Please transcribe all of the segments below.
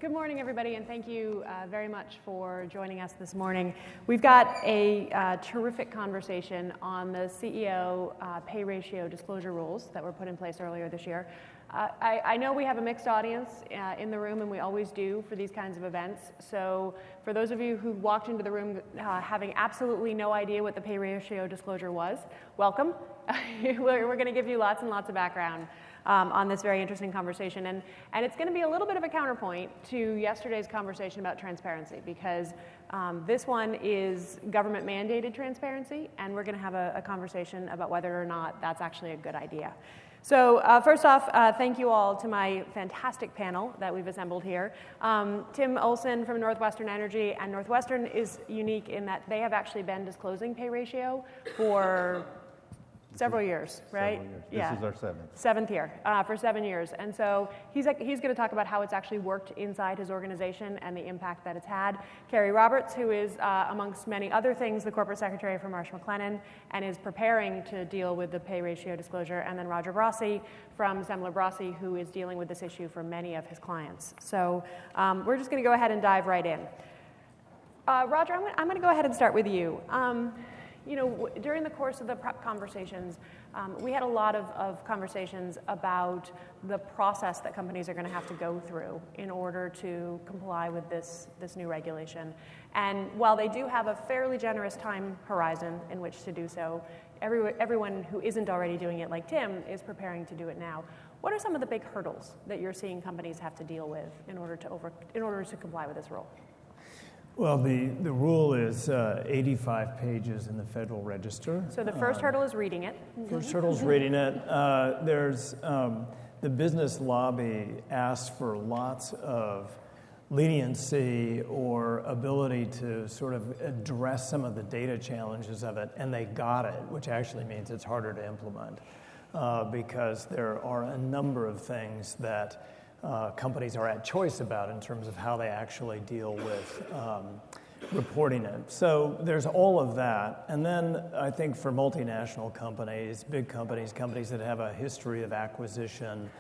Good morning, everybody, and thank you very much for joining us this morning. We've got a terrific conversation on the CEO pay ratio disclosure rules that were put in place earlier this year. I know we have a mixed audience in the room, and we always do for these kinds of events. So for those of you who walked into the room having absolutely no idea what the pay ratio disclosure was, welcome. We're going to give you lots and lots of background on this very interesting conversation. And it's going to be a little bit of a counterpoint to yesterday's conversation about transparency, because this one is government-mandated transparency, and we're going to have a conversation about whether or not that's actually a good idea. So first off, thank you all to my fantastic panel that we've assembled here. Tim Olson from NorthWestern Energy, and NorthWestern is unique in that they have actually been disclosing pay ratio for several years, right? Several years. Yeah. This is our seventh. Seventh year, for 7 years. And so he's going to talk about how it's actually worked inside his organization and the impact that it's had. Carrie Roberts, who is, amongst many other things, the corporate secretary for Marsh and is preparing to deal with the pay ratio disclosure. And then Roger Brossy from Selmer Brossy, who is dealing with this issue for many of his clients. So we're just going to go ahead and dive right in. Roger, I'm going to go ahead and start with you. You know, during the course of the prep conversations, we had a lot of conversations about the process that companies are going to have to go through in order to comply with this new regulation. And while they do have a fairly generous time horizon in which to do so, everyone who isn't already doing it like Tim is preparing to do it now. What are some of the big hurdles that you're seeing companies have to deal with in order to comply with this rule? Well, the rule is 85 pages in the Federal Register. So the first hurdle is reading it. First hurdle is reading it. There's the business lobby asked for lots of leniency or ability to sort of address some of the data challenges of it, and they got it, which actually means it's harder to implement because there are a number of things that companies are at choice about in terms of how they actually deal with reporting it. So there's all of that. And then I think for multinational companies, big companies, companies that have a history of acquisition,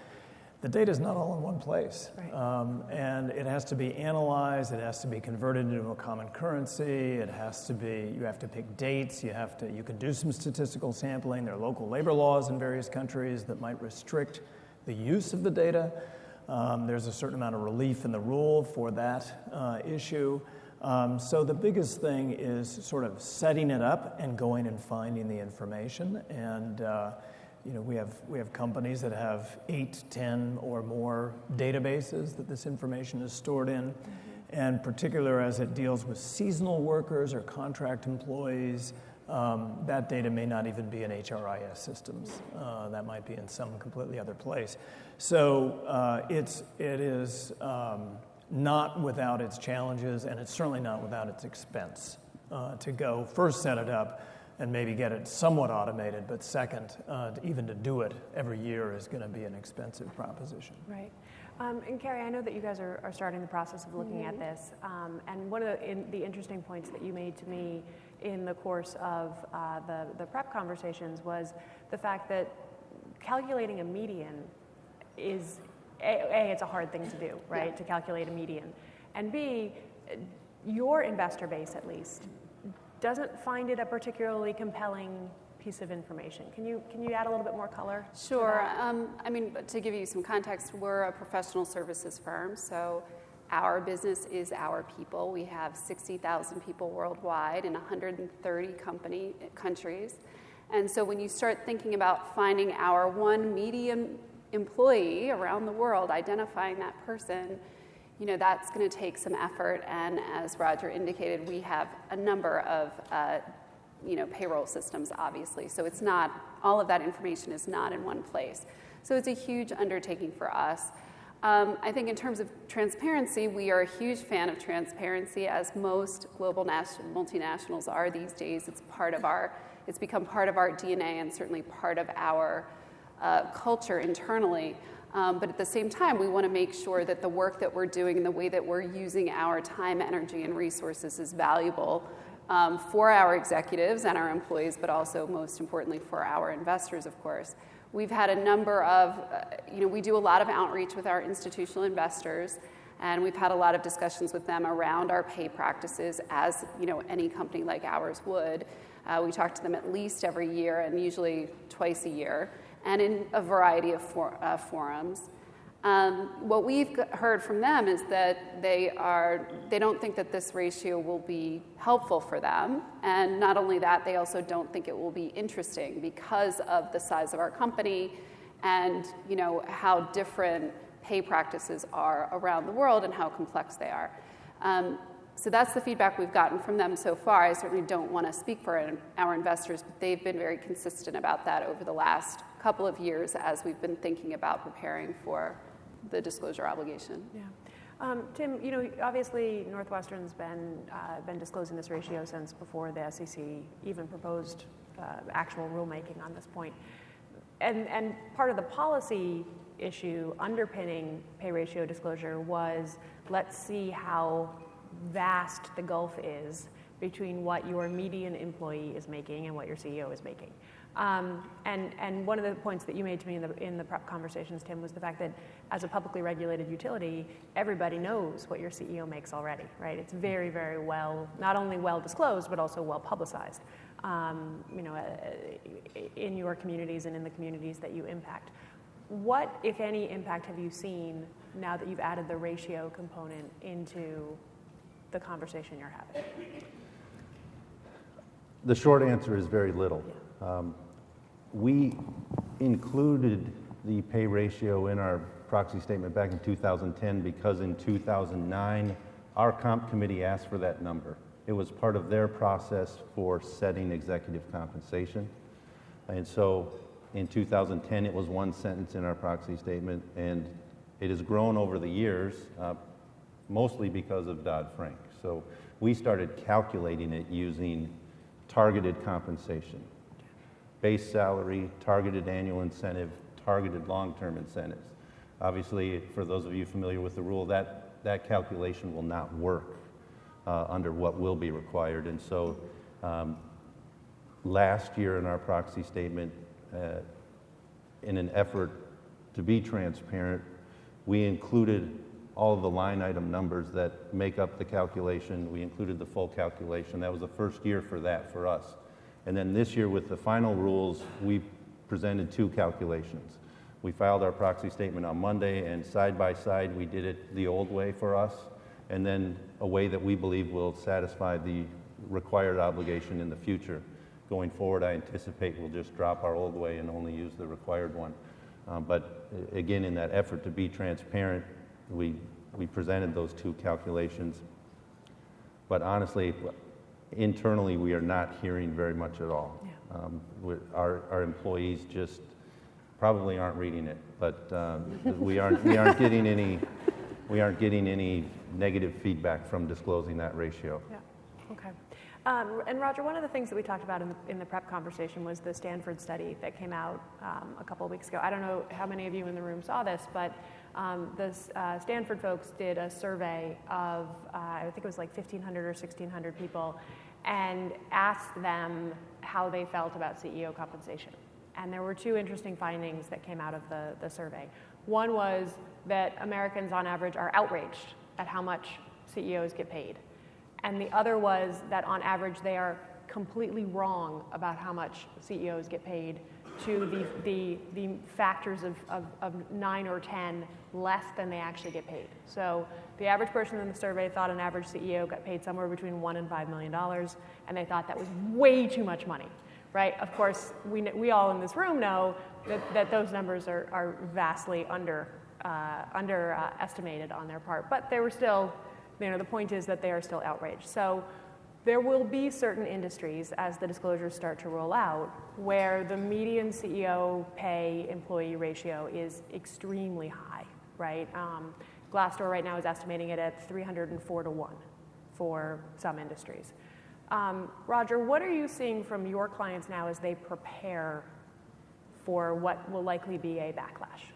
the data is not all in one place. Right. And it has to be analyzed, it has to be converted into a common currency, it has to be, you have to pick dates, you can do some statistical sampling. There are local labor laws in various countries that might restrict the use of the data. There's a certain amount of relief in the rule for that issue. So the biggest thing is sort of setting it up and going and finding the information. And you know, we have companies that have 8, 10, or more databases that this information is stored in. Mm-hmm. And particularly as it deals with seasonal workers or contract employees, that data may not even be in HRIS systems. That might be in some completely other place. So it is not without its challenges, and it's certainly not without its expense to go first set it up and maybe get it somewhat automated, but second, even to do it every year is going to be an expensive proposition. Right. And Carrie, I know that you guys are starting the process of looking at this, and one of the interesting points that you made to me in the course of the prep conversations was the fact that calculating a median is, A, it's a hard thing to do, right, yeah, to calculate a median, and B, your investor base at least doesn't find it a particularly compelling piece of information. Can you add a little bit more color? Sure. I mean, to give you some context, we're a professional services firm, so our business is our people. We have 60,000 people worldwide in 130 countries. And so when you start thinking about finding our one median employee around the world, identifying that person, you know, that's going to take some effort. And as Roger indicated, we have a number of payroll systems, obviously. So it's not, all of that information is not in one place. So it's a huge undertaking for us. I think in terms of transparency, we are a huge fan of transparency, as most global multinationals are these days. It's become part of our DNA and certainly part of our culture internally. But at the same time, we want to make sure that the work that we're doing and the way that we're using our time, energy, and resources is valuable for our executives and our employees, but also, most importantly, for our investors, of course. We've had a number of, we do a lot of outreach with our institutional investors, And we've had a lot of discussions with them around our pay practices, as any company like ours would. We talk to them at least every year, and usually twice a year, and in a variety of forums. What we've heard from them is that they don't think that this ratio will be helpful for them, and not only that, they also don't think it will be interesting because of the size of our company and how different pay practices are around the world and how complex they are. So that's the feedback we've gotten from them so far. I certainly don't want to speak for our investors, but they've been very consistent about that over the last couple of years as we've been thinking about preparing for the disclosure obligation. Yeah. Tim, obviously NorthWestern's been disclosing this ratio since before the SEC even proposed actual rulemaking on this point. And part of the policy issue underpinning pay ratio disclosure was, let's see how vast the gulf is between what your median employee is making and what your CEO is making. And one of the points that you made to me in the prep conversations, Tim, was the fact that as a publicly regulated utility, everybody knows what your CEO makes already, right? It's very, very well, not only well disclosed, but also well publicized, in your communities and in the communities that you impact. What, if any, impact have you seen now that you've added the ratio component into the conversation you're having? The short answer is very little. We included the pay ratio in our proxy statement back in 2010 because in 2009, our comp committee asked for that number. It was part of their process for setting executive compensation. And so in 2010, it was one sentence in our proxy statement, and it has grown over the years, mostly because of Dodd-Frank. So we started calculating it using targeted compensation, base salary, targeted annual incentive, targeted long-term incentives. Obviously, for those of you familiar with the rule, that calculation will not work under what will be required. And so last year in our proxy statement, in an effort to be transparent, we included all of the line item numbers that make up the calculation. We included the full calculation. That was the first year for that for us. And then this year with the final rules, we presented two calculations. We filed our proxy statement on Monday, and side by side we did it the old way for us, and then a way that we believe will satisfy the required obligation in the future. Going forward, I anticipate we'll just drop our old way and only use the required one. But again, in that effort to be transparent, we presented those two calculations. But honestly, internally, we are not hearing very much at all. Yeah. Our employees just probably aren't reading it, but we aren't getting any negative feedback from disclosing that ratio. Yeah. Okay. And Roger, one of the things that we talked about in the prep conversation was the Stanford study that came out a couple of weeks ago. I don't know how many of you in the room saw this, but the Stanford folks did a survey of, I think it was like 1,500 or 1,600 people, and asked them how they felt about CEO compensation. And there were two interesting findings that came out of the survey. One was that Americans on average are outraged at how much CEOs get paid. And the other was that on average they are completely wrong about how much CEOs get paid, to the factors of 9 or 10 less than they actually get paid. So the average person in the survey thought an average CEO got paid somewhere between $1 and $5 million, and they thought that was way too much money, right? Of course, we all in this room know that those numbers are vastly underestimated on their part, but they were still, the point is that they are still outraged. So there will be certain industries, as the disclosures start to roll out, where the median CEO pay employee ratio is extremely high, right? Glassdoor right now is estimating it at 304 to 1 for some industries. Roger, what are you seeing from your clients now as they prepare for what will likely be a backlash?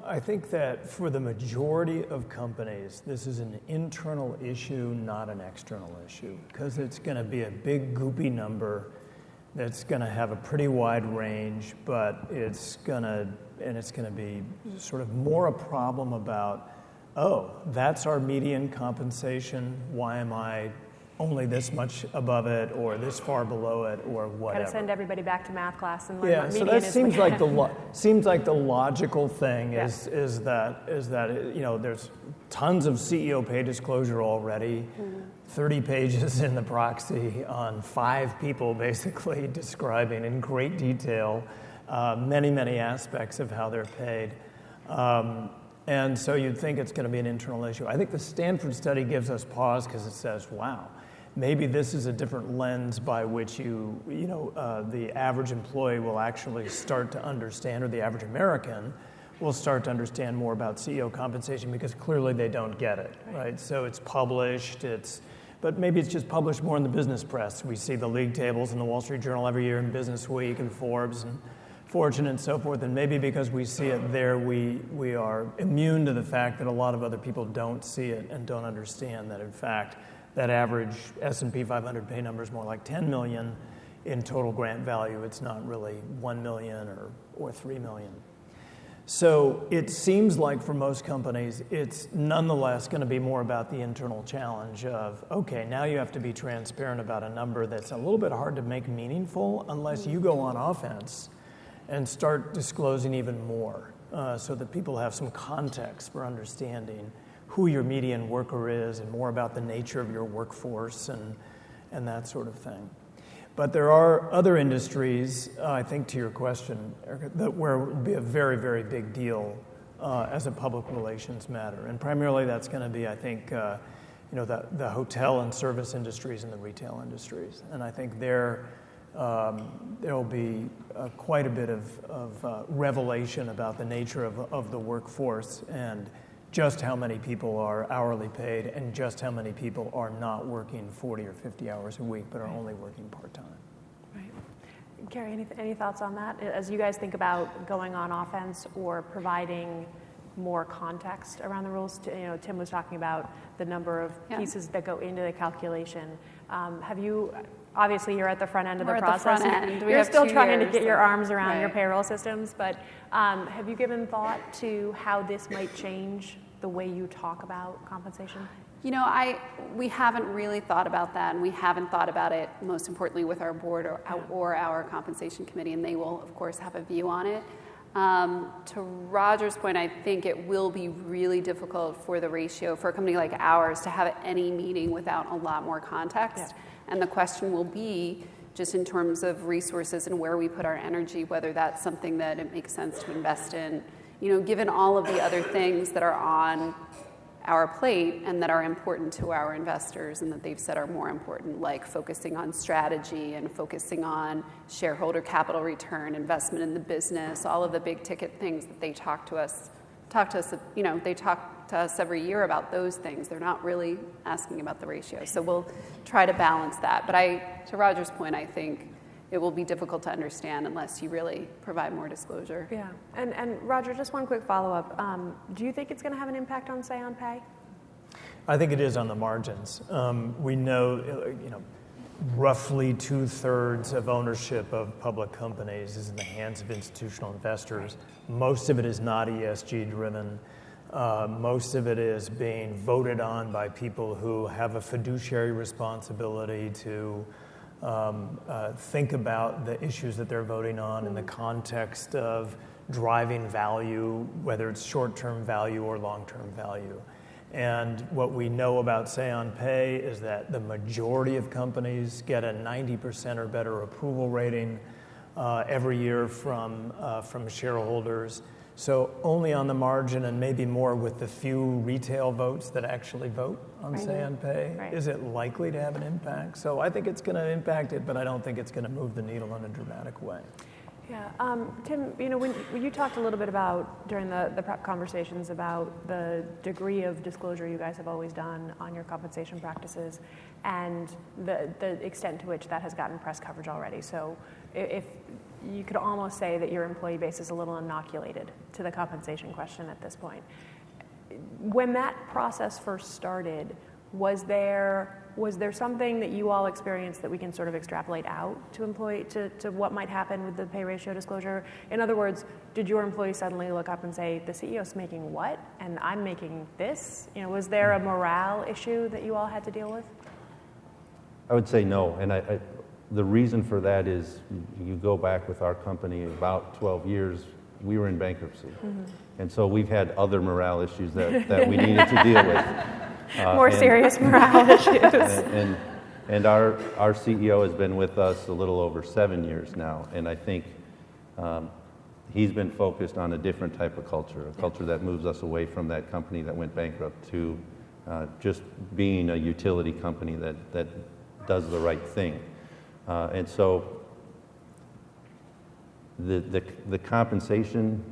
I think that for the majority of companies, this is an internal issue, not an external issue, because it's going to be a big, goopy number that's going to have a pretty wide range, but it's going to be sort of more a problem about oh, that's our median compensation. Why am I only this much above it or this far below it or whatever? Kind of send everybody back to math class and learn Yeah, what so median that is. seems like the logical thing Yeah. is that there's tons of CEO pay disclosure already, 30 pages in the proxy on 5 people basically describing in great detail many aspects of how they're paid. And so you'd think it's going to be an internal issue. I think the Stanford study gives us pause because it says, wow, maybe this is a different lens by which the average employee will actually start to understand, or the average American will start to understand more about CEO compensation because clearly they don't get it, right? So it's published, but maybe it's just published more in the business press. We see the league tables in the Wall Street Journal every year, and Business Week and Forbes and Fortune and so forth, and maybe because we see it there, we are immune to the fact that a lot of other people don't see it and don't understand that, in fact, that average S&P 500 pay number is more like 10 million in total grant value. It's not really 1 million or 3 million. So it seems like for most companies, it's nonetheless going to be more about the internal challenge of, okay, now you have to be transparent about a number that's a little bit hard to make meaningful unless you go on offense and start disclosing even more so that people have some context for understanding who your median worker is and more about the nature of your workforce and that sort of thing. But there are other industries, I think to your question, where it would be a very big deal as a public relations matter. And primarily that's going to be, I think, the hotel and service industries and the retail industries. And I think there will be quite a bit of revelation about the nature of the workforce and just how many people are hourly paid and just how many people are not working 40 or 50 hours a week but are only working part-time. Right. Carrie, any thoughts on that? As you guys think about going on offense or providing more context around the rules, Tim was talking about the number of pieces that go into the calculation. Have you, obviously you're at the front end of the process. We're at the front end. You're still trying to get your arms around your payroll systems, but have you given thought to how this might change the way you talk about compensation? We haven't really thought about that, and we haven't thought about it, most importantly, with our board or our compensation committee, and they will, of course, have a view on it. To Roger's point, I think it will be really difficult for the ratio, for a company like ours, to have any meeting without a lot more context. Yeah. And the question will be, just in terms of resources and where we put our energy, whether that's something that it makes sense to invest in, given all of the other things that are on our plate and that are important to our investors and that they've said are more important, like focusing on strategy and focusing on shareholder capital return, investment in the business, all of the big ticket things that they talk to us, they talk to us every year about those things. They're not really asking about the ratio. So we'll try to balance that. But to Roger's point, I think it will be difficult to understand unless you really provide more disclosure. Yeah, and Roger, just one quick follow-up. Do you think it's going to have an impact on say on pay? I think it is on the margins. We know, roughly 2/3 of ownership of public companies is in the hands of institutional investors. Most of it is not ESG driven. Most of it is being voted on by people who have a fiduciary responsibility to think about the issues that they're voting on in the context of driving value, whether it's short-term value or long-term value. And what we know about say on pay is that the majority of companies get a 90% or better approval rating every year from shareholders. So only on the margin and maybe more with the few retail votes that actually vote on say on pay, is it likely to have an impact. So I think it's going to impact it, but I don't think it's going to move the needle in a dramatic way. Yeah, Tim, when you talked a little bit about, during the prep conversations, about the degree of disclosure you guys have always done on your compensation practices and the extent to which that has gotten press coverage already. So if you could almost say that your employee base is a little inoculated to the compensation question at this point. When that process first started, Was there something that you all experienced that we can sort of extrapolate out to what might happen with the pay ratio disclosure? In other words, did your employees suddenly look up and say, the CEO's making what, and I'm making this? Was there a morale issue that you all had to deal with? I would say no, and the reason for that is you go back with our company about 12 years, we were in bankruptcy. Mm-hmm. And so we've had other morale issues that we needed to deal with. More serious morale issues. And our CEO has been with us a little over 7 years now, and I think he's been focused on a different type of culture, a culture that moves us away from that company that went bankrupt to just being a utility company that does the right thing. And so the compensation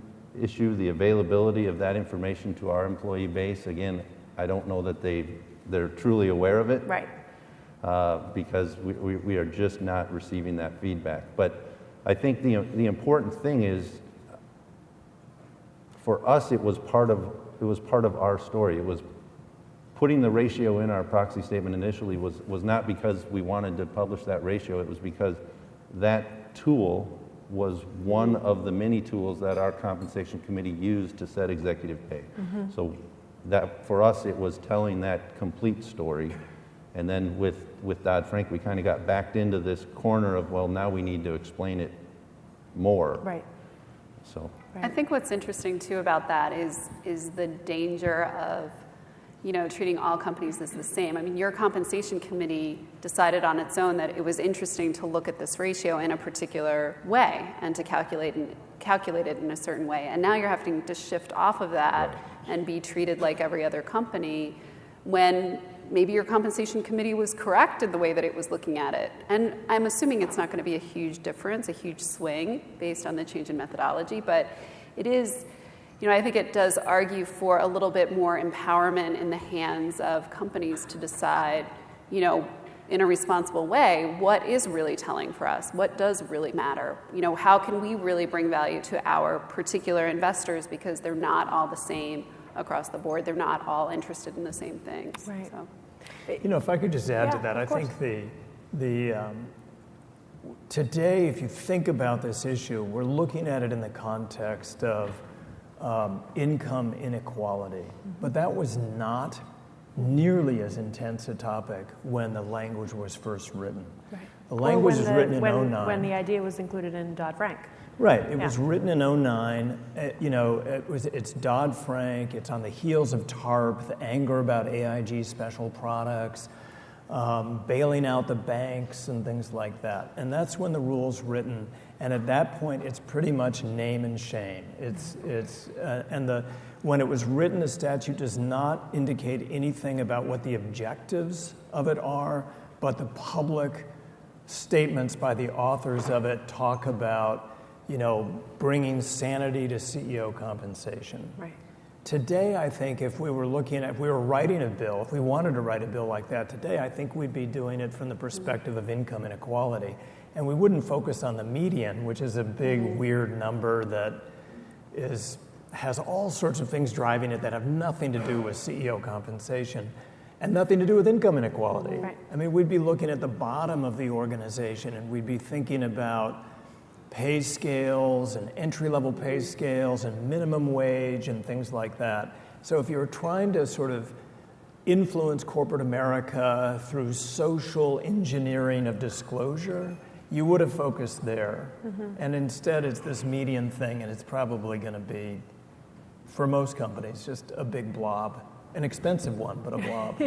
issue, the availability of that information to our employee base, again, I don't know that they're truly aware of it. Right. Because we are just not receiving that feedback. But I think the important thing is, for us, it was part of our story. It was putting the ratio in our proxy statement initially was not because we wanted to publish that ratio. It was because that tool was one of the many tools that our compensation committee used to set executive pay. Mm-hmm. So that for us, it was telling that complete story. And then with Dodd-Frank, we kind of got backed into this corner of, well, now we need to explain it more. Right. So I think what's interesting too about that is the danger of, treating all companies as the same. I mean, your compensation committee decided on its own that it was interesting to look at this ratio in a particular way and to calculate it in a certain way. And now you're having to shift off of that and be treated like every other company when maybe your compensation committee was correct in the way that it was looking at it. And I'm assuming it's not going to be a huge difference, a huge swing based on the change in methodology, but it is, I think it does argue for a little bit more empowerment in the hands of companies to decide, in a responsible way, what is really telling for us? What does really matter? How can we really bring value to our particular investors, because they're not all the same across the board. They're not all interested in the same things. Right. So. If I could just add to that, I think today, if you think about this issue, we're looking at it in the context of income inequality. Mm-hmm. But that was not nearly as intense a topic when the language was first written. Right. The language was written in 2009. When the idea was included in Dodd-Frank. Right. It was written in 2009. It's Dodd-Frank. It's on the heels of TARP, the anger about AIG special products, bailing out the banks and things like that. And that's when the rule's written. And at that point, it's pretty much name and shame. When it was written, the statute does not indicate anything about what the objectives of it are, but the public statements by the authors of it talk about, bringing sanity to CEO compensation. Right. Today, I think if we were writing a bill, if we wanted to write a bill like that today, I think we'd be doing it from the perspective of income inequality. And we wouldn't focus on the median, which is a big, weird number that has all sorts of things driving it that have nothing to do with CEO compensation and nothing to do with income inequality. Right. I mean, we'd be looking at the bottom of the organization, and we'd be thinking about pay scales and entry-level pay scales and minimum wage and things like that. So if you're trying to sort of influence corporate America through social engineering of disclosure, you would have focused there. Mm-hmm. And instead, it's this median thing, and it's probably going to be, for most companies, just a big blob. An expensive one, but a blob.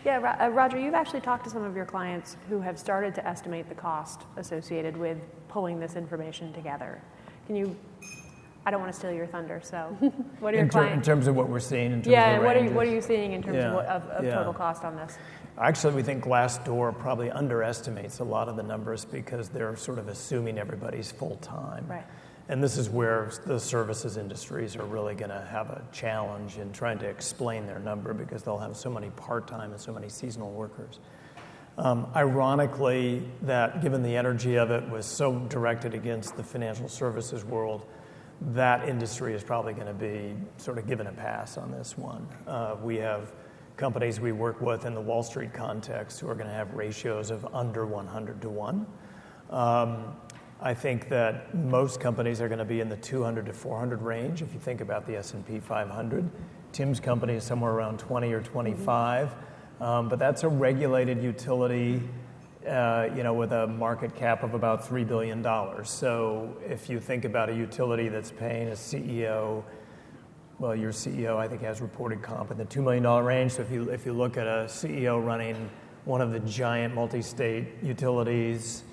Yeah, Roger, you've actually talked to some of your clients who have started to estimate the cost associated with pulling this information together. I don't want to steal your thunder, so what are your clients? In terms of what we're seeing in terms of ranges? What are you seeing in terms of total cost on this? Actually, we think Glassdoor probably underestimates a lot of the numbers because they're sort of assuming everybody's full-time. Right. And this is where the services industries are really going to have a challenge in trying to explain their number because they'll have so many part-time and so many seasonal workers. Ironically, that given the energy of it was so directed against the financial services world, that industry is probably going to be sort of given a pass on this one. We have companies we work with in the Wall Street context who are going to have ratios of under 100 to 1. I think that most companies are going to be in the 200 to 400 range if you think about the S&P 500. Tim's company is somewhere around 20 or 25, but that's a regulated utility, with a market cap of about $3 billion. So if you think about a utility that's paying a CEO, well, your CEO, I think, has reported comp in the $2 million range. So if you look at a CEO running one of the giant multi-state utilities,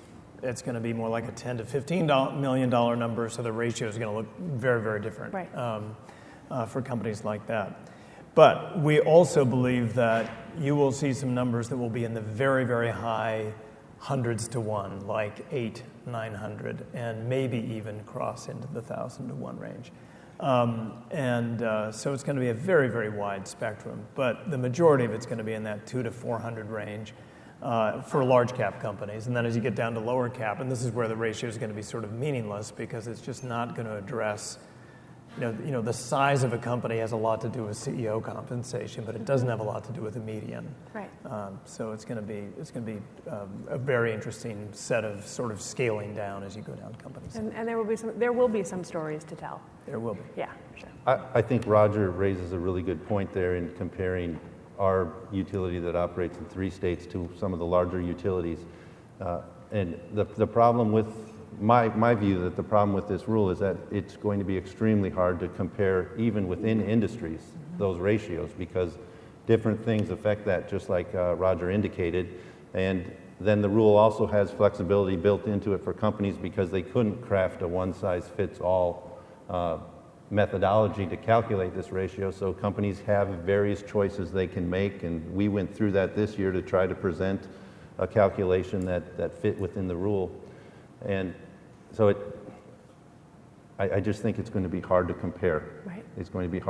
it's going to be more like a $10 to $15 million number. So the ratio is going to look very, very different for companies like that. But we also believe that you will see some numbers that will be in the very, very high hundreds to one, like 800, 900, and maybe even cross into the 1,000 to 1 range. So it's going to be a very, very wide spectrum, but the majority of it's going to be in that 200 to 400 range for large cap companies. And then as you get down to lower cap, and this is where the ratio is going to be sort of meaningless because it's just not going to address, the size of a company has a lot to do with CEO compensation, but it doesn't have a lot to do with the median. Right. So it's going to be a very interesting set of sort of scaling down as you go down companies. And there will be some stories to tell. There will be. Yeah, sure. I think Roger raises a really good point there in comparing our utility that operates in 3 states to some of the larger utilities. And the problem with, my view that the problem with this rule is that it's going to be extremely hard to compare even within industries, those ratios, because different things affect that, just like Roger indicated. And then the rule also has flexibility built into it for companies because they couldn't craft a one-size-fits-all methodology to calculate this ratio. So companies have various choices they can make, and we went through that this year to try to present a calculation that fit within the rule. And so I just think it's going to be hard to compare. Right. It's going to be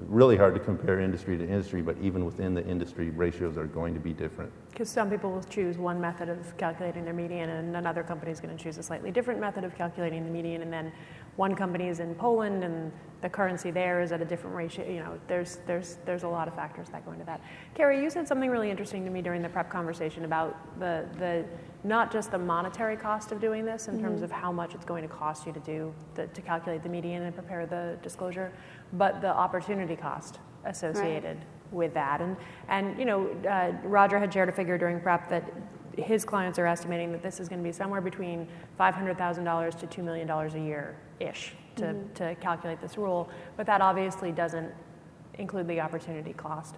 really hard to compare industry to industry, but even within the industry, ratios are going to be different. Because some people will choose one method of calculating their median, and another company is going to choose a slightly different method of calculating the median, and then one company is in Poland, and the currency there is at a different ratio. There's a lot of factors that go into that. Carrie, you said something really interesting to me during the prep conversation about the not just the monetary cost of doing this in terms of how much it's going to cost you to calculate the median and prepare the disclosure, but the opportunity cost associated with that. And Roger had shared a figure during prep that his clients are estimating that this is going to be somewhere between $500,000 to $2 million a year-ish to calculate this rule, but that obviously doesn't include the opportunity cost.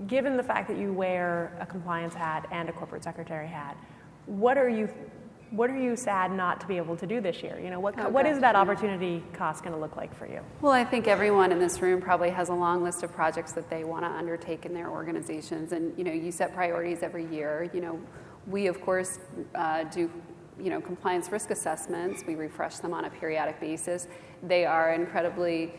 Given the fact that you wear a compliance hat and a corporate secretary hat, what are you sad not to be able to do this year? What is that opportunity cost going to look like for you? Well, I think everyone in this room probably has a long list of projects that they want to undertake in their organizations, and you set priorities every year. We of course do compliance risk assessments. We refresh them on a periodic basis. They are incredibly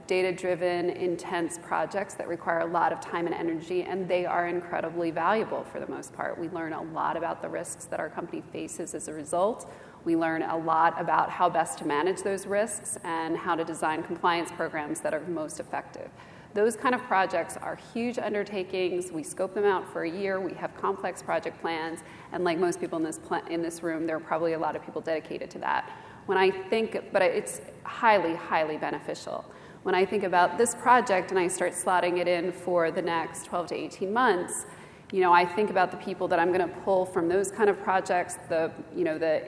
data-driven, intense projects that require a lot of time and energy, and they are incredibly valuable for the most part. We learn a lot about the risks that our company faces as a result. We learn a lot about how best to manage those risks and how to design compliance programs that are most effective. Those kind of projects are huge undertakings. We scope them out for a year. We have complex project plans, and like most people in this room, there are probably a lot of people dedicated to that. But it's highly, highly beneficial. When I think about this project and I start slotting it in for the next 12 to 18 months, I think about the people that I'm going to pull from those kind of projects, the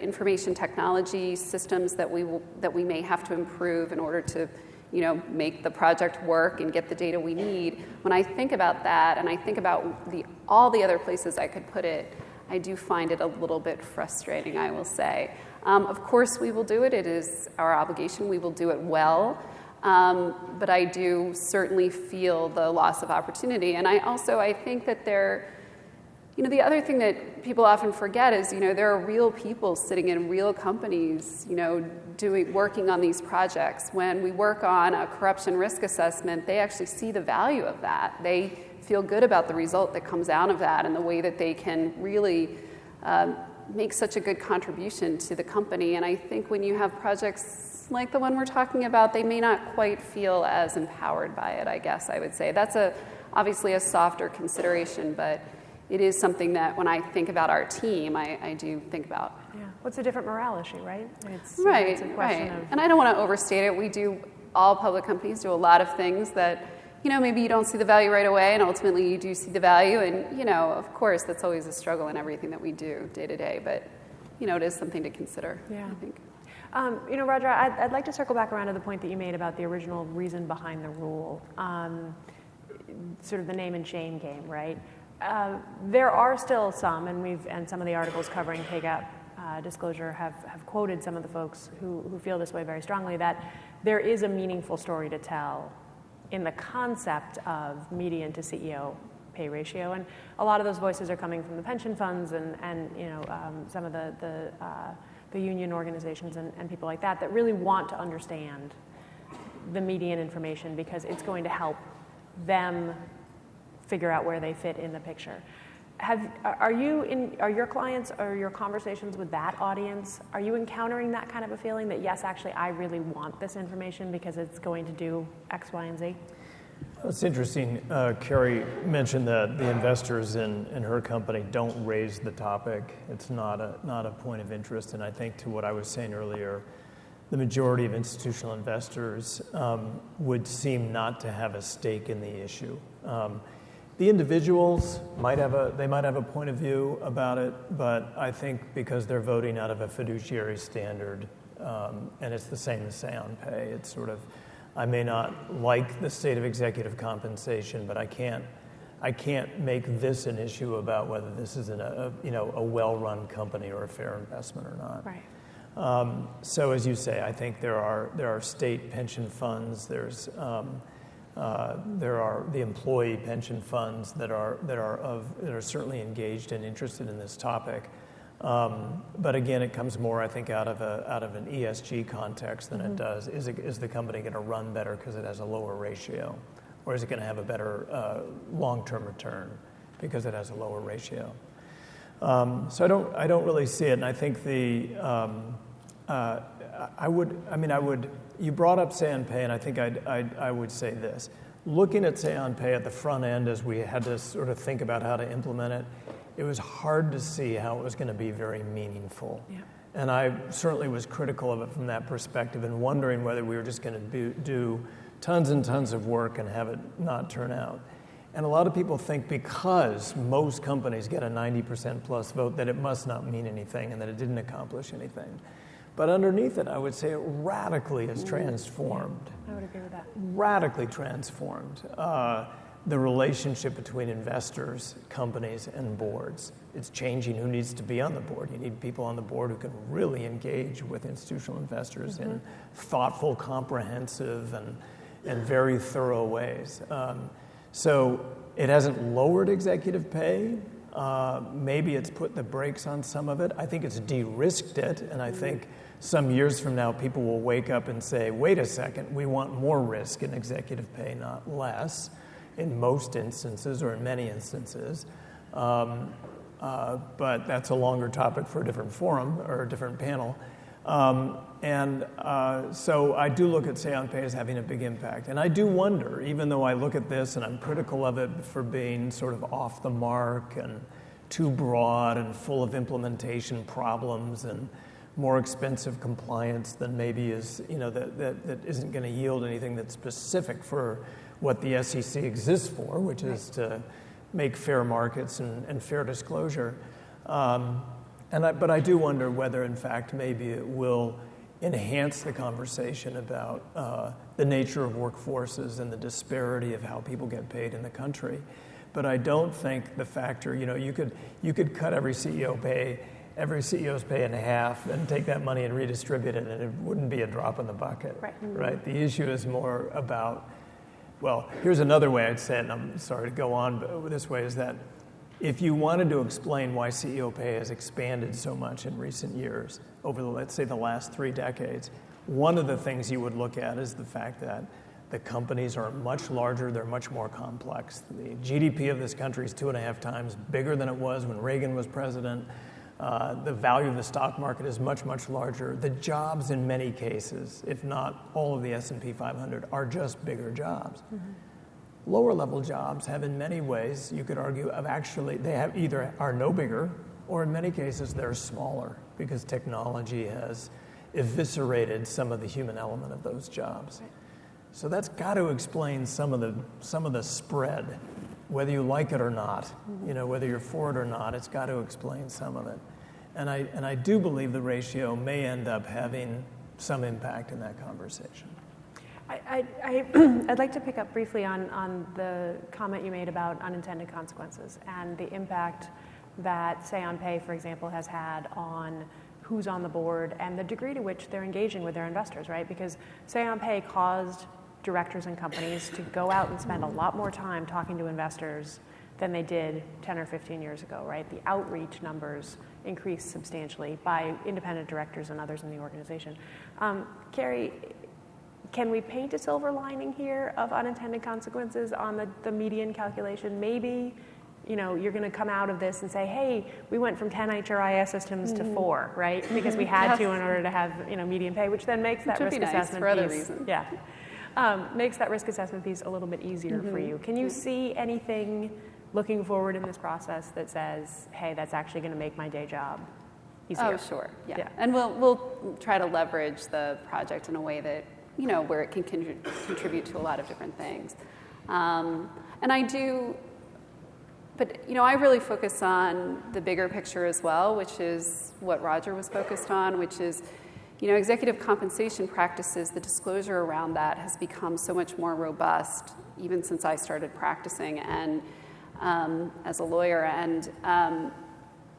information technology systems that we may have to improve in order to, make the project work and get the data we need. When I think about that and I think about all the other places I could put it, I do find it a little bit frustrating, I will say. Of course, we will do it. It is our obligation. We will do it well. But I do certainly feel the loss of opportunity. And I think that the other thing that people often forget is, there are real people sitting in real companies, working on these projects. When we work on a corruption risk assessment, they actually see the value of that. They feel good about the result that comes out of that and the way that they can really make such a good contribution to the company. And I think when you have projects like the one we're talking about, they may not quite feel as empowered by it, I guess I would say. That's obviously a softer consideration, but it is something that when I think about our team, I do think about. Yeah. What's a different morale issue, right? It's a question of... And I don't want to overstate it. All public companies do a lot of things that, maybe you don't see the value right away, and ultimately you do see the value. And, of course, that's always a struggle in everything that we do day to day. But, it is something to consider, I think. Roger, I'd like to circle back around to the point that you made about the original reason behind the rule, sort of the name and shame game, right? There are still some, and some of the articles covering pay gap disclosure have quoted some of the folks who feel this way very strongly, that there is a meaningful story to tell in the concept of median to CEO pay ratio, and a lot of those voices are coming from the pension funds and some of the union organizations and people like that really want to understand the median information because it's going to help them figure out where they fit in the picture. Are your clients or your conversations with that audience, are you encountering that kind of a feeling that, yes, actually, I really want this information because it's going to do X, Y, and Z? It's interesting. Carrie mentioned that the investors in her company don't raise the topic. It's not a point of interest. And I think to what I was saying earlier, the majority of institutional investors would seem not to have a stake in the issue. The individuals might have a point of view about it, but I think because they're voting out of a fiduciary standard, and it's the same as say on pay, it's sort of, I may not like the state of executive compensation, but I can't make this an issue about whether this is a well-run company or a fair investment or not. Right. So as you say, I think there are state pension funds. There are the employee pension funds that are certainly engaged and interested in this topic. But again, it comes more, I think, out of an ESG context than it does. Is the company going to run better because it has a lower ratio, or is it going to have a better long-term return because it has a lower ratio? So I don't really see it, and I think you brought up say on pay, and I think I would say this. Looking at say on pay at the front end as we had to sort of think about how to implement it, it was hard to see how it was going to be very meaningful. Yeah. And I certainly was critical of it from that perspective and wondering whether we were just going to do tons and tons of work and have it not turn out. And a lot of people think because most companies get a 90% plus vote that it must not mean anything and that it didn't accomplish anything. But underneath it, I would say it radically has transformed. I would agree with that. Radically transformed the relationship between investors, companies, and boards. It's changing who needs to be on the board. You need people on the board who can really engage with institutional investors in thoughtful, comprehensive, and very thorough ways. So it hasn't lowered executive pay. Maybe it's put the brakes on some of it. I think it's de-risked it, and I think some years from now people will wake up and say, wait a second, we want more risk in executive pay, not less, in most instances or in many instances. But that's a longer topic for a different forum or a different panel. So I do look at say on pay as having a big impact. And I do wonder, even though I look at this and I'm critical of it for being sort of off the mark and too broad and full of implementation problems and more expensive compliance than maybe is, that isn't going to yield anything that's specific for what the SEC exists for, which is to make fair markets and fair disclosure. But I do wonder whether, in fact, maybe it will enhance the conversation about the nature of workforces and the disparity of how people get paid in the country. But I don't think the factor, you could cut every CEO's pay in half and take that money and redistribute it, and it wouldn't be a drop in the bucket. Right? The issue is more about, well, here's another way I'd say it, and I'm sorry to go on but this way, is that if you wanted to explain why CEO pay has expanded so much in recent years, over, let's say, the last 3 decades, one of the things you would look at is the fact that the companies are much larger, they're much more complex. The GDP of this country is 2.5 times bigger than it was when Reagan was president. The value of the stock market is much, much larger. The jobs in many cases, if not all of the S&P 500, are just bigger jobs. Lower level jobs have in many ways, you could argue, they have either are no bigger, or in many cases they're smaller because technology has eviscerated some of the human element of those jobs. So that's got to explain some of the spread, whether you like it or not. Whether you're for it or not, it's got to explain some of it. And I do believe the ratio may end up having some impact in that conversation. I'd like to pick up briefly on the comment you made about unintended consequences and the impact that Say on Pay, for example, has had on who's on the board and the degree to which they're engaging with their investors, right? Because Say on Pay caused directors and companies to go out and spend a lot more time talking to investors than they did 10 or 15 years ago, right? The outreach numbers increased substantially by independent directors and others in the organization. Carrie, can we paint a silver lining here of unintended consequences on the median calculation? Maybe, you're going to come out of this and say, hey, we went from 10 HRIS systems to 4, right? Because we had to in order to have, median pay, which then makes that risk assessment for other piece. reasons. Yeah. Makes that risk assessment piece a little bit easier for you. Can you see anything looking forward in this process that says, hey, that's actually going to make my day job easier? Oh, sure. Yeah. And we'll try to leverage the project in a way that, where it can contribute to a lot of different things. And I do, but, I really focus on the bigger picture as well, which is what Roger was focused on, which is, executive compensation practices, the disclosure around that has become so much more robust, even since I started practicing and as a lawyer. And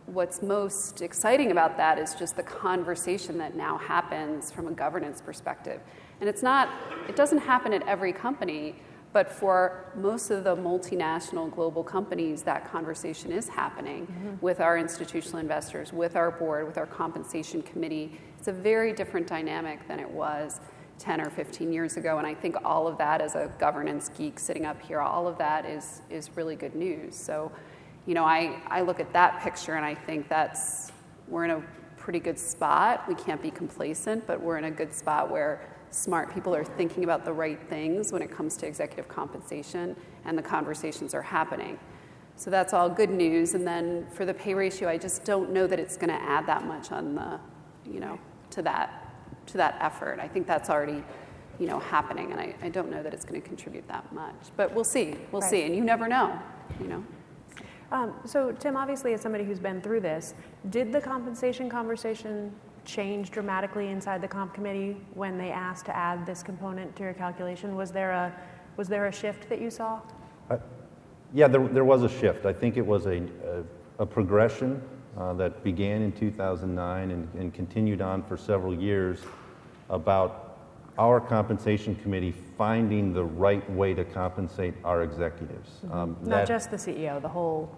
what's most exciting about that is just the conversation that now happens from a governance perspective. And it doesn't happen at every company, but for most of the multinational global companies, that conversation is happening with our institutional investors, with our board, with our compensation committee. It's a very different dynamic than it was 10 or 15 years ago. And I think all of that, as a governance geek sitting up here, all of that is really good news. So, I look at that picture and I think we're in a pretty good spot. We can't be complacent, but we're in a good spot where smart people are thinking about the right things when it comes to executive compensation, and the conversations are happening. So that's all good news. And then for the pay ratio, I just don't know that it's going to add that much on the, to that effort. I think that's already, happening, and I don't know that it's going to contribute that much. But we'll see. We'll see, and you never know. So Tim, obviously, as somebody who's been through this, did the compensation conversation change dramatically inside the comp committee when they asked to add this component to your calculation? Was there a shift that you saw? Yeah, there was a shift. I think it was a progression that began in 2009 and continued on for several years about our compensation committee finding the right way to compensate our executives. Not just the CEO,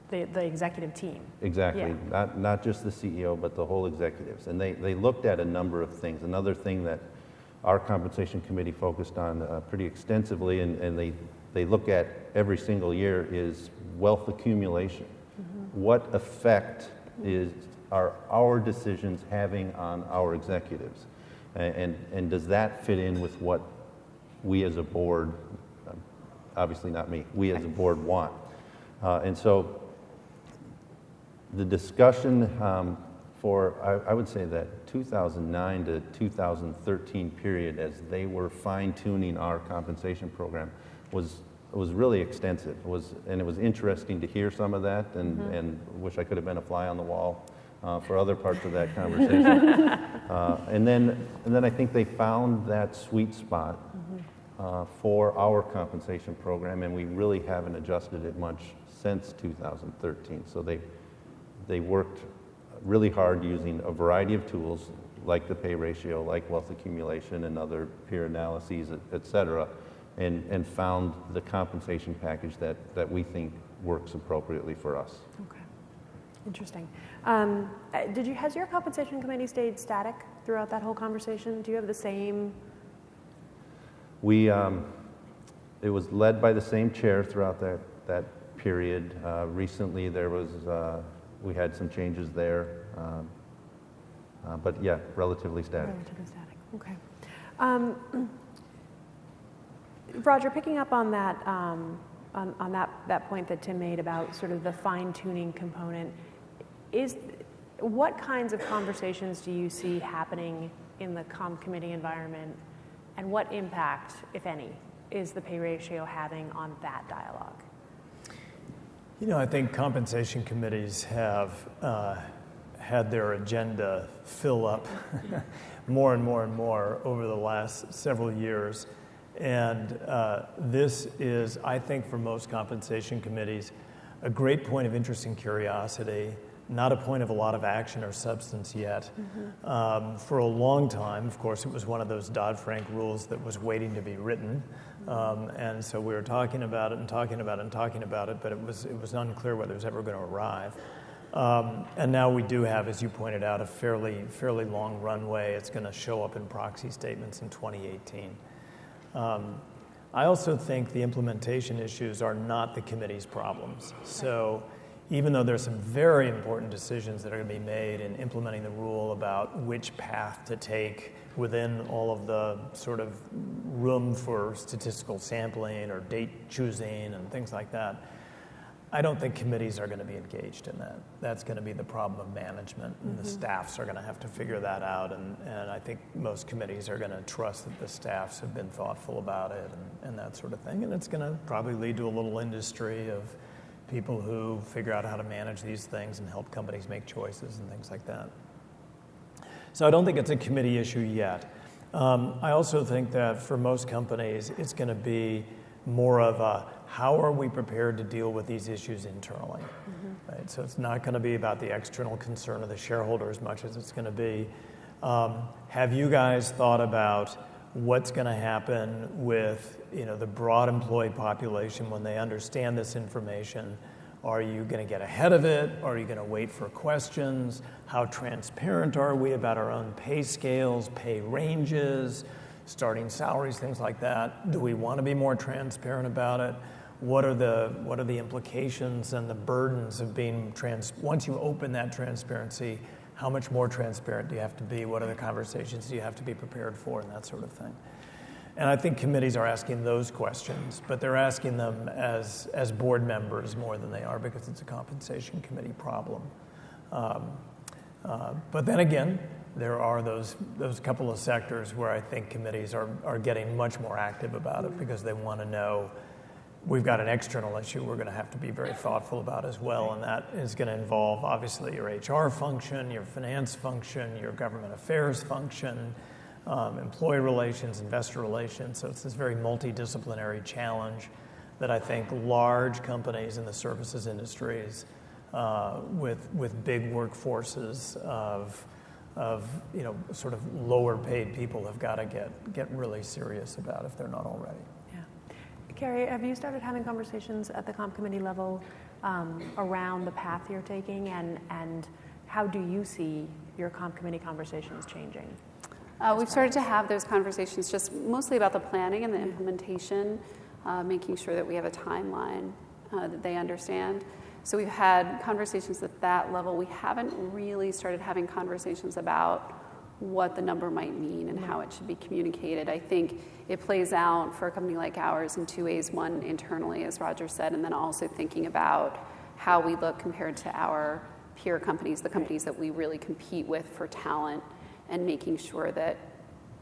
the executive team. Exactly. Yeah. Not just the CEO, but the whole executives. And they looked at a number of things. Another thing that our compensation committee focused on pretty extensively, and they look at every single year, is wealth accumulation. What effect are our decisions having on our executives? And does that fit in with what we as a board, obviously not me, we as a board want? And so the discussion I would say that 2009 to 2013 period, as they were fine-tuning our compensation program, was really extensive. And it was interesting to hear some of that, and wish I could have been a fly on the wall for other parts of that conversation. And then I think they found that sweet spot for our compensation program, and we really haven't adjusted it much since 2013. So they worked really hard using a variety of tools like the pay ratio, like wealth accumulation and other peer analyses, et cetera, and found the compensation package that we think works appropriately for us. Okay, interesting. Has your compensation committee stayed static throughout that whole conversation? Do you have the same? It was led by the same chair throughout that period. Recently, we had some changes there. But yeah, relatively static. Relatively static. Okay. Roger, picking up on that on that point that Tim made about sort of the fine-tuning component, what kinds of conversations do you see happening in the comp committee environment, and what impact, if any, is the pay ratio having on that dialogue? You know, I think compensation committees have had their agenda fill up more and more and more over the last several years. And this is, I think, for most compensation committees, a great point of interest and curiosity, not a point of a lot of action or substance yet. Mm-hmm. For a long time, of course, it was one of those Dodd-Frank rules that was waiting to be written. And so we were talking about it and talking about it and talking about it, but it was unclear whether it was ever going to arrive. And now we do have, as you pointed out, a fairly long runway. It's going to show up in proxy statements in 2018. I also think the implementation issues are not the committee's problems. So even though there's some very important decisions that are going to be made in implementing the rule about which path to take within all of the sort of room for statistical sampling or date choosing and things like that, I don't think committees are going to be engaged in that. That's going to be the problem of management, and the staffs are going to have to figure that out, and I think most committees are going to trust that the staffs have been thoughtful about it and that sort of thing, and it's going to probably lead to a little industry of people who figure out how to manage these things and help companies make choices and things like that. So I don't think it's a committee issue yet. I also think that for most companies, it's going to be more of a, how are we prepared to deal with these issues internally? Mm-hmm. Right? So it's not going to be about the external concern of the shareholder as much as it's going to be, have you guys thought about what's going to happen with the broad employee population when they understand this information? Are you going to get ahead of it? Are you going to wait for questions? How transparent are we about our own pay scales, pay ranges, starting salaries, things like that? Do we want to be more transparent about it? What are the implications and the burdens of being once you open that transparency, how much more transparent do you have to be? What are the conversations do you have to be prepared for, and that sort of thing? And I think committees are asking those questions, but they're asking them as board members more than they are because it's a compensation committee problem. But then again, there are those couple of sectors where I think committees are getting much more active about it because they want to know we've got an external issue we're going to have to be very thoughtful about as well, and that is going to involve obviously your HR function, your finance function, your government affairs function, employee relations, investor relations. So it's this very multidisciplinary challenge that I think large companies in the services industries with big workforces of sort of lower paid people have got to get really serious about if they're not already. Yeah. Carrie, have you started having conversations at the comp committee level around the path you're taking, and how do you see your comp committee conversations changing? We've started to have those conversations just mostly about the planning and the implementation, making sure that we have a timeline that they understand. So we've had conversations at that level. We haven't really started having conversations about what the number might mean and how it should be communicated. I think it plays out for a company like ours in two ways. One, internally, as Roger said, and then also thinking about how we look compared to our peer companies, the companies that we really compete with for talent, and making sure that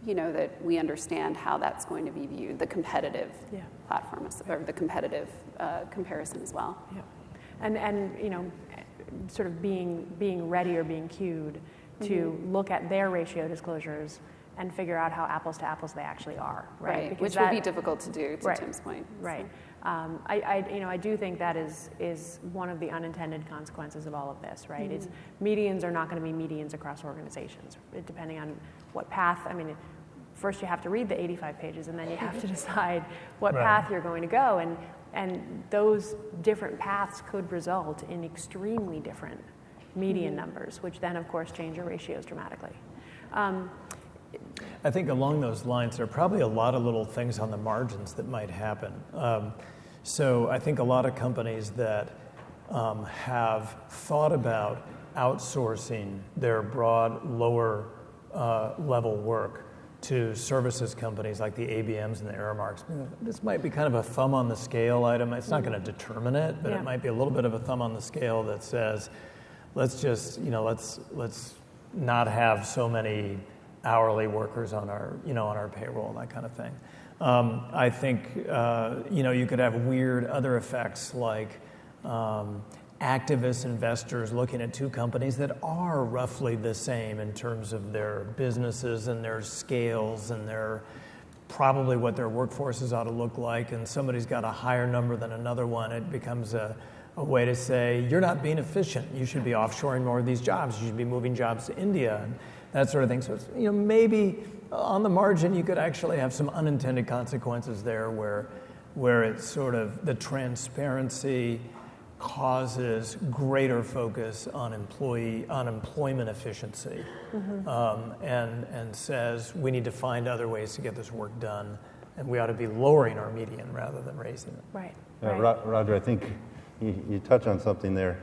that we understand how that's going to be viewed, the competitive platform or the competitive comparison as well. Yeah. And sort of being ready or being cued to look at their ratio disclosures and figure out how apples to apples they actually are, right? Because which would be difficult to do, to Tim's point. Right. So. I do think that is one of the unintended consequences of all of this, right? It's medians are not going to be medians across organizations, depending on what path. I mean, first you have to read the 85 pages, and then you have to decide what path you're going to go, and those different paths could result in extremely different median numbers, which then, of course, change your ratios dramatically. I think along those lines, there are probably a lot of little things on the margins that might happen. So I think a lot of companies that have thought about outsourcing their broad, lower level work to services companies like the ABMs and the Aramarks. This might be kind of a thumb on the scale item. It's not going to determine it, but it might be a little bit of a thumb on the scale that says, let's just, let's not have so many hourly workers on our payroll and that kind of thing. I think, you could have weird other effects like activist investors looking at two companies that are roughly the same in terms of their businesses and their scales and their probably what their workforces ought to look like, and somebody's got a higher number than another one. It becomes a way to say, you're not being efficient. You should be offshoring more of these jobs. You should be moving jobs to India and that sort of thing. So it's, maybe on the margin you could actually have some unintended consequences there where it's sort of the transparency causes greater focus on employment efficiency, and says we need to find other ways to get this work done, and we ought to be lowering our median rather than raising it. Right. Roger, I think you touch on something there.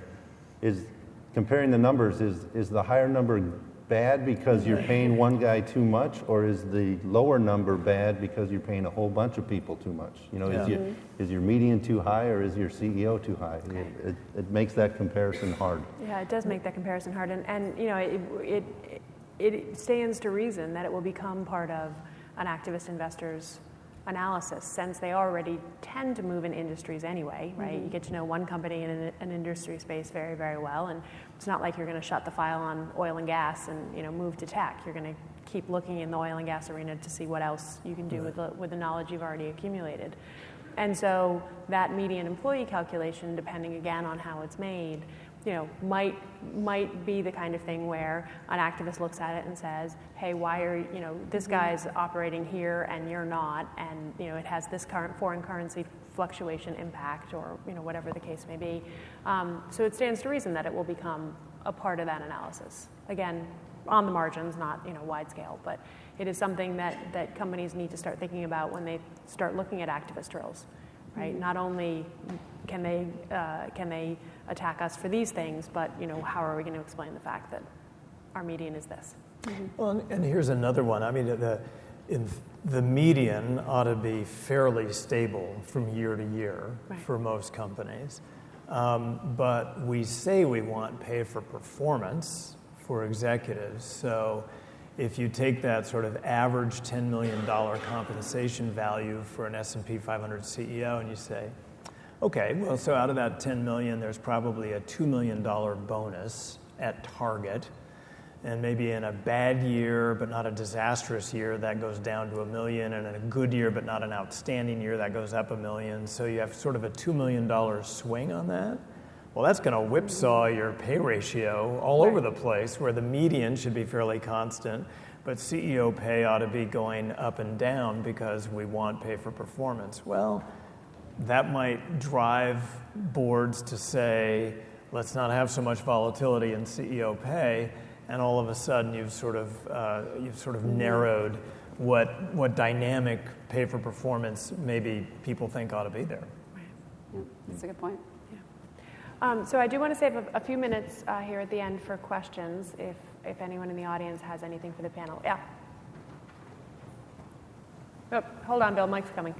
Is comparing the numbers, is the higher number bad because you're paying one guy too much, or is the lower number bad because you're paying a whole bunch of people too much? Is your median too high, or is your CEO too high? It makes that comparison hard. Yeah, it does make that comparison hard, and it stands to reason that it will become part of an activist investor's analysis, since they already tend to move in industries anyway, right? You get to know one company in an industry space very, very well, and it's not like you're going to shut the file on oil and gas and move to tech. You're going to keep looking in the oil and gas arena to see what else you can do with the knowledge you've already accumulated. And so that median employee calculation, depending again on how it's made, might be the kind of thing where an activist looks at it and says, hey, why are, this guy's operating here and you're not, and, it has this current foreign currency fluctuation impact, or, whatever the case may be. So it stands to reason that it will become a part of that analysis. Again, on the margins, not, wide scale, but it is something that companies need to start thinking about when they start looking at activist roles, right? Not only can they attack us for these things, but how are we going to explain the fact that our median is this? Well, and here's another one. I mean, the median ought to be fairly stable from year to year for most companies, but we say we want pay for performance for executives. So if you take that sort of average $10 million compensation value for an S&P 500 CEO and you say, okay, well, so out of that $10 million, there's probably a $2 million bonus at target. And maybe in a bad year, but not a disastrous year, that goes down to $1 million. And in a good year, but not an outstanding year, that goes up $1 million. So you have sort of a $2 million swing on that. Well, that's going to whipsaw your pay ratio all over the place, where the median should be fairly constant, but CEO pay ought to be going up and down because we want pay for performance. Well, that might drive boards to say, let's not have so much volatility in CEO pay, and all of a sudden you've sort of narrowed what dynamic pay for performance maybe people think ought to be there. Right. Yeah, that's a good point. So I do want to save a few minutes here at the end for questions, if anyone in the audience has anything for the panel. Yeah. Oh, hold on, Bill. Mike's coming.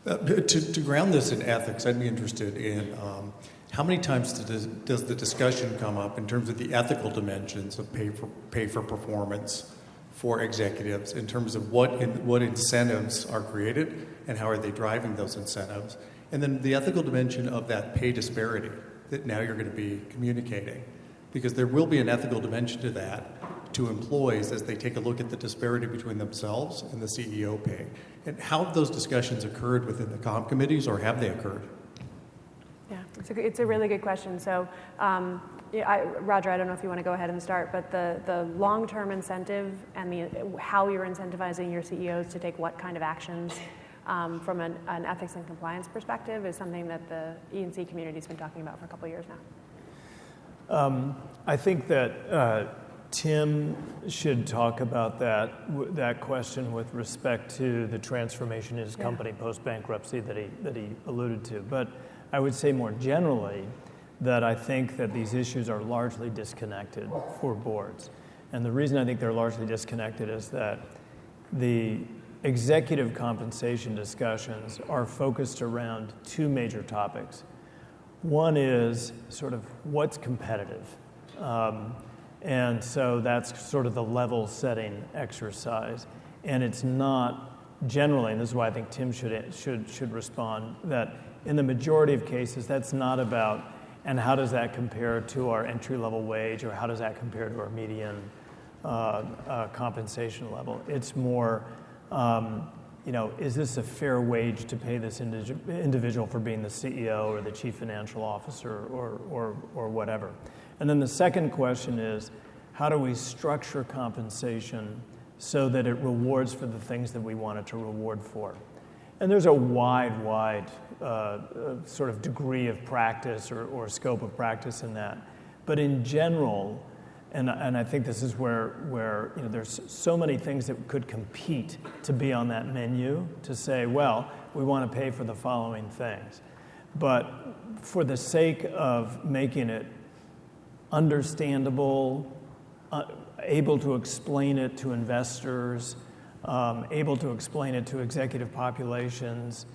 To ground this in ethics, I'd be interested in how many times does the discussion come up in terms of the ethical dimensions of pay for performance for executives, in terms of what incentives are created and how are they driving those incentives, and then the ethical dimension of that pay disparity that now you're going to be communicating, because there will be an ethical dimension to that to employees as they take a look at the disparity between themselves and the CEO pay. And how have those discussions occurred within the comp committees, or have they occurred? Yeah, it's a really good question. So, Roger, I don't know if you want to go ahead and start, but the long-term incentive and how you're incentivizing your CEOs to take what kind of actions from an ethics and compliance perspective is something that the E&C community has been talking about for a couple of years now. I think that Tim should talk about that question with respect to the transformation in his company post-bankruptcy that he alluded to. But I would say more generally that I think that these issues are largely disconnected for boards. And the reason I think they're largely disconnected is that the executive compensation discussions are focused around two major topics. One is sort of what's competitive. And so that's sort of the level setting exercise. And it's not generally, and this is why I think Tim should respond, that in the majority of cases, that's not about, and how does that compare to our entry-level wage, or how does that compare to our median compensation level? It's more, is this a fair wage to pay this individual for being the CEO or the chief financial officer or whatever? And then the second question is, how do we structure compensation so that it rewards for the things that we want it to reward for? And there's a wide sort of degree of practice or scope of practice in that. But in general, and I think this is where there's so many things that could compete to be on that menu to say, well, we want to pay for the following things. But for the sake of making it understandable, able to explain it to investors, able to explain it to executive populations,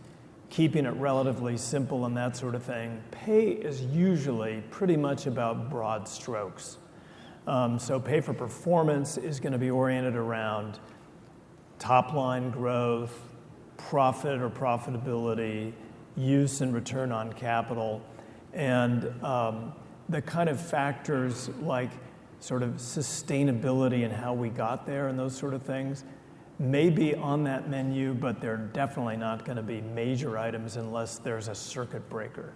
keeping it relatively simple and that sort of thing, pay is usually pretty much about broad strokes. So pay for performance is going to be oriented around top-line growth, profit or profitability, use and return on capital, and the kind of factors like sort of sustainability and how we got there and those sort of things may be on that menu, but they're definitely not going to be major items unless there's a circuit breaker,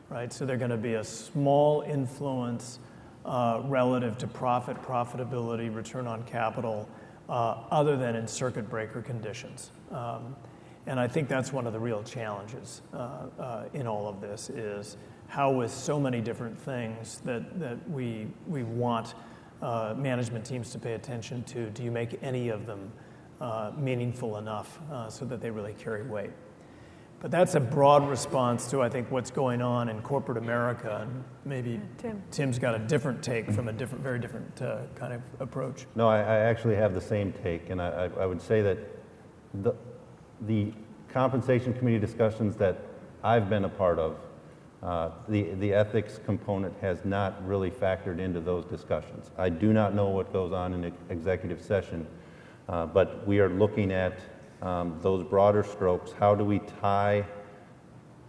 right? So they're going to be a small influence relative to profitability, return on capital, other than in circuit breaker conditions. And I think that's one of the real challenges in all of this is how with so many different things that we want management teams to pay attention to, do you make any of them meaningful enough so that they really carry weight? But that's a broad response to, I think, what's going on in corporate America, and maybe Tim's got a different take from a very different kind of approach. No, I actually have the same take, and I would say that the compensation committee discussions that I've been a part of, the ethics component has not really factored into those discussions. I do not know what goes on in executive session, but we are looking at those broader strokes. How do we tie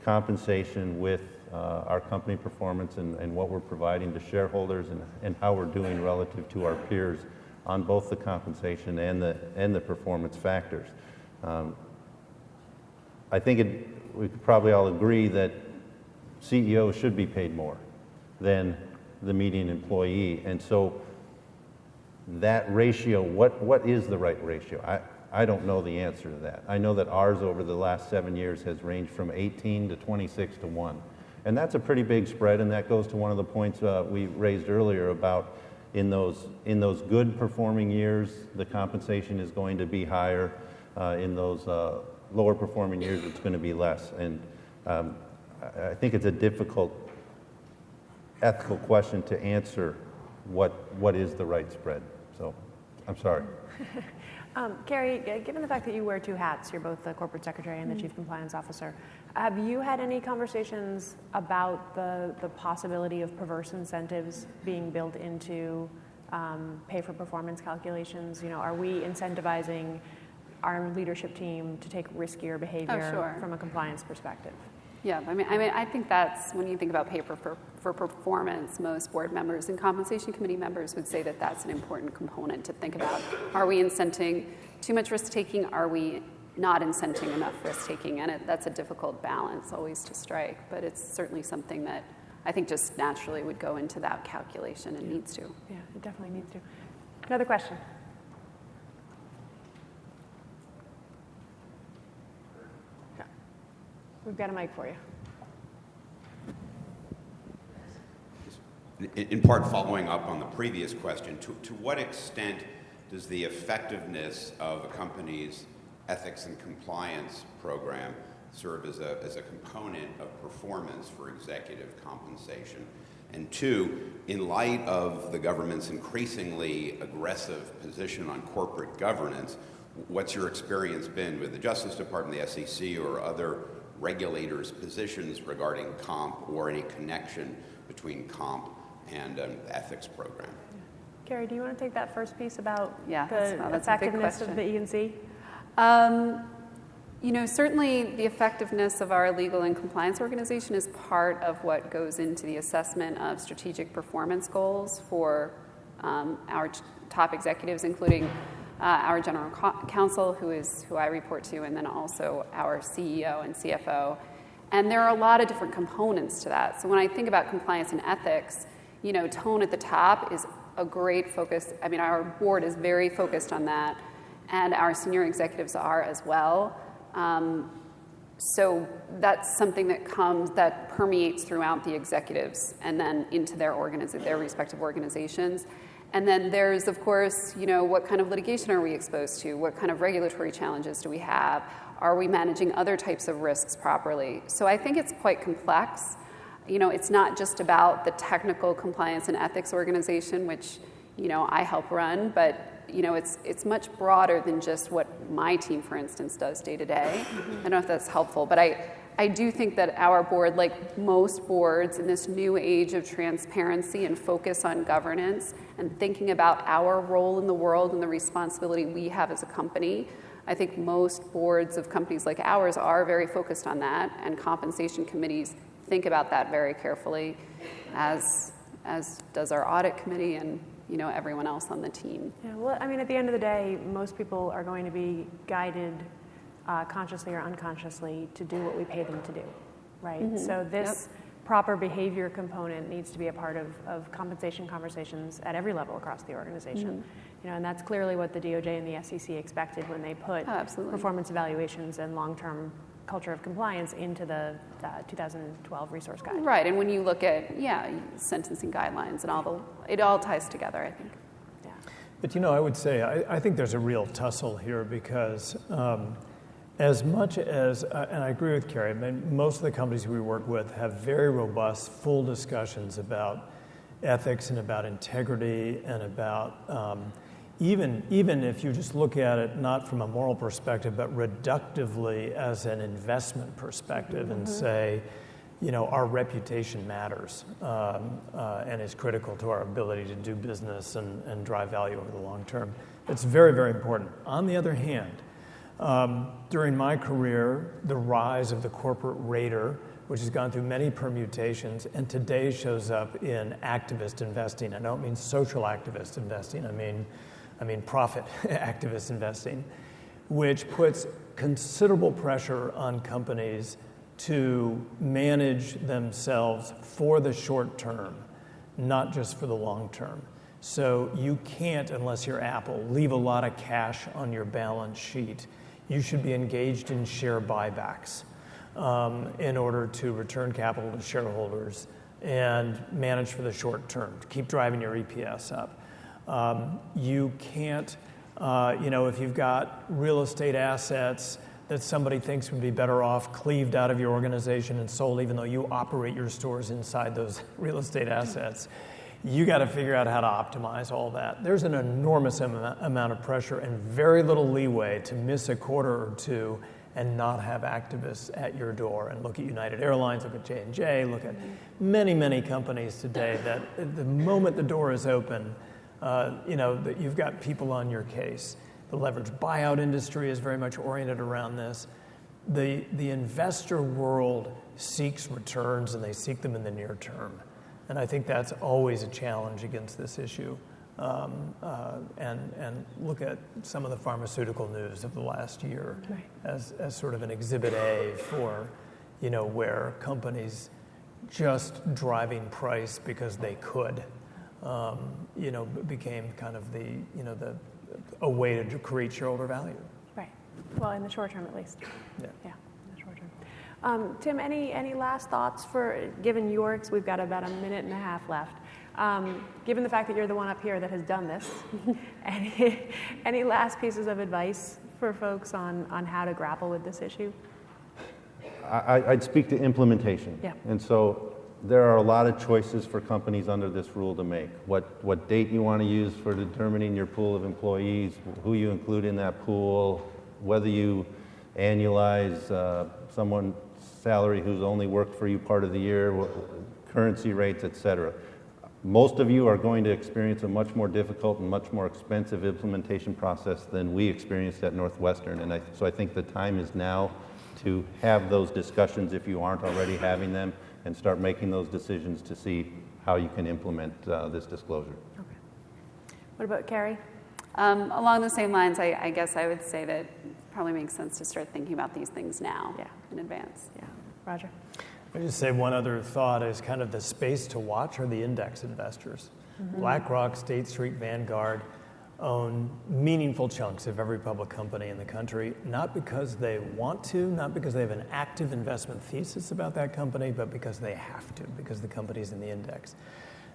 compensation with our company performance and what we're providing to shareholders and how we're doing relative to our peers on both the compensation and the performance factors. I think we could probably all agree that CEOs should be paid more than the median employee, and so that ratio, what is the right ratio? I don't know the answer to that. I know that ours over the last 7 years has ranged from 18 to 26 to 1. And that's a pretty big spread, and that goes to one of the points we raised earlier about in those good performing years, the compensation is going to be higher. In those lower performing years, it's going to be less. And I think it's a difficult ethical question to answer what is the right spread. So I'm sorry. Carrie, given the fact that you wear two hats, you're both the corporate secretary and the chief compliance officer, have you had any conversations about the possibility of perverse incentives being built into pay for performance calculations? Are we incentivizing our leadership team to take riskier behavior from a compliance perspective? Yeah, I mean, I think that's, when you think about pay for performance, most board members and compensation committee members would say that that's an important component to think about. Are we incenting too much risk-taking? Are we not incenting enough risk-taking? And that's a difficult balance always to strike, but it's certainly something that I think just naturally would go into that calculation and needs to. Yeah, it definitely needs to. Another question? We've got a mic for you. in part following up on the previous question, to what extent does the effectiveness of a company's ethics and compliance program serve as a component of performance for executive compensation? And two, in light of the government's increasingly aggressive position on corporate governance, what's your experience been with the Justice Department, the SEC, or other regulators' positions regarding comp or any connection between comp and an ethics program? Carrie, do you want to take that first piece about that's the effectiveness of the E&C? Certainly the effectiveness of our legal and compliance organization is part of what goes into the assessment of strategic performance goals for our top executives, including our general counsel, who I report to, and then also our CEO and CFO. And there are a lot of different components to that. So when I think about compliance and ethics, tone at the top is a great focus. I mean, our board is very focused on that, and our senior executives are as well. So that's something that permeates throughout the executives and then into their respective organizations. And then there's, of course, what kind of litigation are we exposed to? What kind of regulatory challenges do we have? Are we managing other types of risks properly? So I think it's quite complex. It's not just about the technical compliance and ethics organization, which, I help run, but it's much broader than just what my team, for instance, does day to day. I don't know if that's helpful, but I do think that our board, like most boards in this new age of transparency and focus on governance and thinking about our role in the world and the responsibility we have as a company, I think most boards of companies like ours are very focused on that, and compensation committees think about that very carefully, as does our audit committee and everyone else on the team. Yeah, well, I mean, at the end of the day, most people are going to be guided consciously or unconsciously to do what we pay them to do, right? Mm-hmm. So this proper behavior component needs to be a part of compensation conversations at every level across the organization. Mm-hmm. And that's clearly what the DOJ and the SEC expected when they put performance evaluations and long-term culture of compliance into the 2012 resource guide. Right, and when you look at, sentencing guidelines and it all ties together, I think. Yeah. But I would say, I think there's a real tussle here because as much as, and I agree with Carrie, I mean, most of the companies we work with have very robust, full discussions about ethics and about integrity and about even if you just look at it not from a moral perspective, but reductively as an investment perspective and say, our reputation matters and is critical to our ability to do business and drive value over the long term. It's very, very important. On the other hand, during my career, the rise of the corporate raider, which has gone through many permutations, and today shows up in activist investing. I don't mean social activist investing. I mean profit activist investing, which puts considerable pressure on companies to manage themselves for the short term, not just for the long term. So you can't, unless you're Apple, leave a lot of cash on your balance sheet. You should be engaged in share buybacks in order to return capital to shareholders and manage for the short term, to keep driving your EPS up. You can't, if you've got real estate assets that somebody thinks would be better off cleaved out of your organization and sold, even though you operate your stores inside those real estate assets, you got to figure out how to optimize all that. There's an enormous amount of pressure and very little leeway to miss a quarter or two and not have activists at your door. And look at United Airlines, look at J&J, look at many, many companies today that the moment the door is open, that you've got people on your case. The leveraged buyout industry is very much oriented around this. The investor world seeks returns, and they seek them in the near term. And I think that's always a challenge against this issue. And look at some of the pharmaceutical news of the last year as sort of an exhibit A for, where companies just driving price because they could. Became kind of a way to create shareholder value. Right. Well, in the short term, at least. Yeah. Yeah, in the short term. Tim, any last thoughts given yours? We've got about a minute and a half left. Given the fact that you're the one up here that has done this, any last pieces of advice for folks on how to grapple with this issue? I'd speak to implementation. Yeah. And so there are a lot of choices for companies under this rule to make. What date you want to use for determining your pool of employees, who you include in that pool, whether you annualize someone's salary who's only worked for you part of the year, currency rates, et cetera. Most of you are going to experience a much more difficult and much more expensive implementation process than we experienced at Northwestern. And so I think the time is now to have those discussions if you aren't already having them, and start making those decisions to see how you can implement this disclosure. Okay. What about Carrie? Along the same lines, I guess I would say that it probably makes sense to start thinking about these things now in advance. Yeah. Roger? I just say one other thought is kind of the space to watch are the index investors. BlackRock, State Street, Vanguard own meaningful chunks of every public company in the country, not because they want to, not because they have an active investment thesis about that company, but because they have to, because the company's in the index.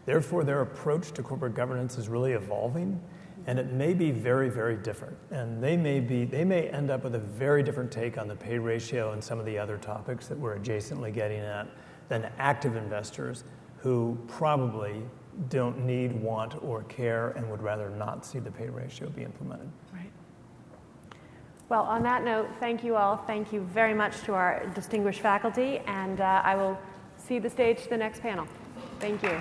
Therefore, their approach to corporate governance is really evolving, and it may be very, very different. And they may end up with a very different take on the pay ratio and some of the other topics that we're adjacently getting at than active investors who probably don't need, want, or care and would rather not see the pay ratio be implemented. Right. Well, on that note, thank you all. Thank you very much to our distinguished faculty, and I will cede the stage to the next panel. Thank you.